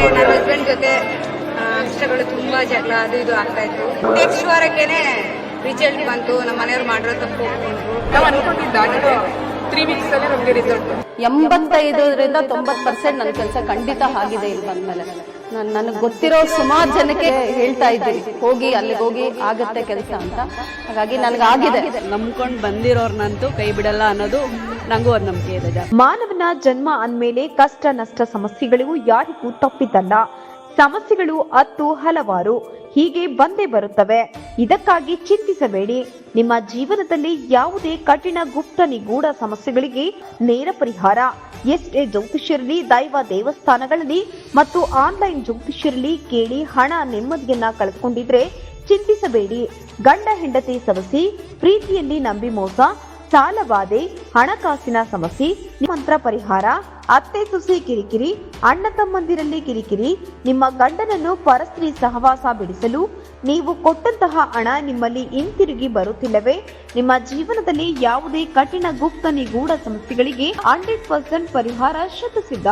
ನನ್ನ ಹಸ್ಬೆಂಡ್ ಜೊತೆ ಇಷ್ಟಗಳು ತುಂಬಾ ಜಗಳ ಅದು ಇದು ಆಗ್ತಾ ಇತ್ತು. ನೆಕ್ಸ್ಟ್ ವಾರಕ್ಕೇನೆ ರಿಸಲ್ಟ್ ಬಂತು. ನಮ್ಮ ಮನೆಯವ್ರು ಮಾಡಿರೋ ತಪ್ಪು ಒಪ್ಕೊಂಡ್ರು. ನಾವು ಅನ್ಕೊಂಡಿದ್ದ 3 weeks ಅಲ್ಲಿ ನಮಗೆ ರಿಸಲ್ಟ್ 85ರಿಂದ 90% ನನ್ನ ಕೆಲಸ ಖಂಡಿತ ಆಗಿದೆ. ಇಲ್ಲಿ ಬಂದ್ಮೇಲೆ ನನಗೆ ಗೊತ್ತಿರೋ ಸುಮಾರು ಜನಕ್ಕೆ ಹೇಳ್ತಾ ಇದ್ದೀನಿ, ಹೋಗಿ ಅಲ್ಲಿಗೆ ಹೋಗಿ ಆಗತ್ತೆ ಕೆಲಸ ಅಂತ. ಹಾಗಾಗಿ ನನಗಾಗಿದೆ. ನಂಬ್ಕೊಂಡು ಬಂದಿರೋರ್ನಂತೂ ಕೈ ಬಿಡಲ್ಲ ಅನ್ನೋದು ನಂಗೂ ಒಂದು ನಂಬಿಕೆ ಇದೆ. ಮಾನವನ ಜನ್ಮ ಅಂದ್ಮೇಲೆ ಕಷ್ಟ ನಷ್ಟ ಸಮಸ್ಯೆಗಳು ಯಾರಿಗೂ ತಪ್ಪಿದ್ದಲ್ಲ. ಸಮಸ್ಯೆಗಳು ಹಲವಾರು ಹೀಗೆ ಬಂದೇ ಬರುತ್ತವೆ. ಇದಕ್ಕಾಗಿ ಚಿಂತಿಸಬೇಡಿ. ನಿಮ್ಮ ಜೀವನದಲ್ಲಿ ಯಾವುದೇ ಕಠಿಣ ಗುಪ್ತ ನಿಗೂಢ ಸಮಸ್ಯೆಗಳಿಗೆ ನೇರ ಪರಿಹಾರ. ಎಷ್ಟೇ ಜ್ಯೋತಿಷ್ಯರಲ್ಲಿ, ದೈವ ದೇವಸ್ಥಾನಗಳಲ್ಲಿ ಮತ್ತು ಆನ್ಲೈನ್ ಜ್ಯೋತಿಷ್ಯರಲ್ಲಿ ಕೇಳಿ ಹಣ ನೆಮ್ಮದಿಯನ್ನ ಕಳೆದುಕೊಂಡಿದ್ರೆ ಚಿಂತಿಸಬೇಡಿ. ಗಂಡ ಹೆಂಡತಿ ಸಮಸ್ಯೆ, ಪ್ರೀತಿಯಲ್ಲಿ ನಂಬಿ ಮೋಸ, ಸಾಲಬಾಧೆ, ಹಣಕಾಸಿನ ಸಮಸ್ಯೆ, ಮಂತ್ರ ಪರಿಹಾರ, ಅತ್ತೆ ಸೊಸೆ ಕಿರಿಕಿರಿ, ಅಣ್ಣ ತಮ್ಮಂದಿರಲ್ಲಿ ಕಿರಿಕಿರಿ, ನಿಮ್ಮ ಗಂಡನನ್ನು ಪರಸ್ತ್ರೀ ಸಹವಾಸ ಬಿಡಿಸಲು ನೀವು ಕೊಟ್ಟಂತಹ ಹಣ ನಿಮ್ಮಲ್ಲಿ ಹಿಂತಿರುಗಿ ಬರುತ್ತಿಲ್ಲವೇ? ನಿಮ್ಮ ಜೀವನದಲ್ಲಿ ಯಾವುದೇ ಕಠಿಣ ಗುಪ್ತ ನಿಗೂಢ ಸಮಸ್ಯೆಗಳಿಗೆ 100% ಪರಿಹಾರ ಶತಸಿದ್ಧ.